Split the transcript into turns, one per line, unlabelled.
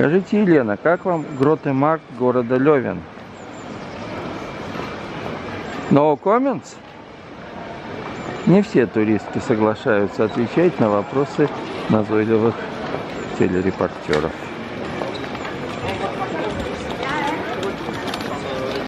Скажите, Елена, как вам Гротемаркт города Лёвен? No comments? Не все туристки соглашаются отвечать на вопросы назойливых телерепортеров.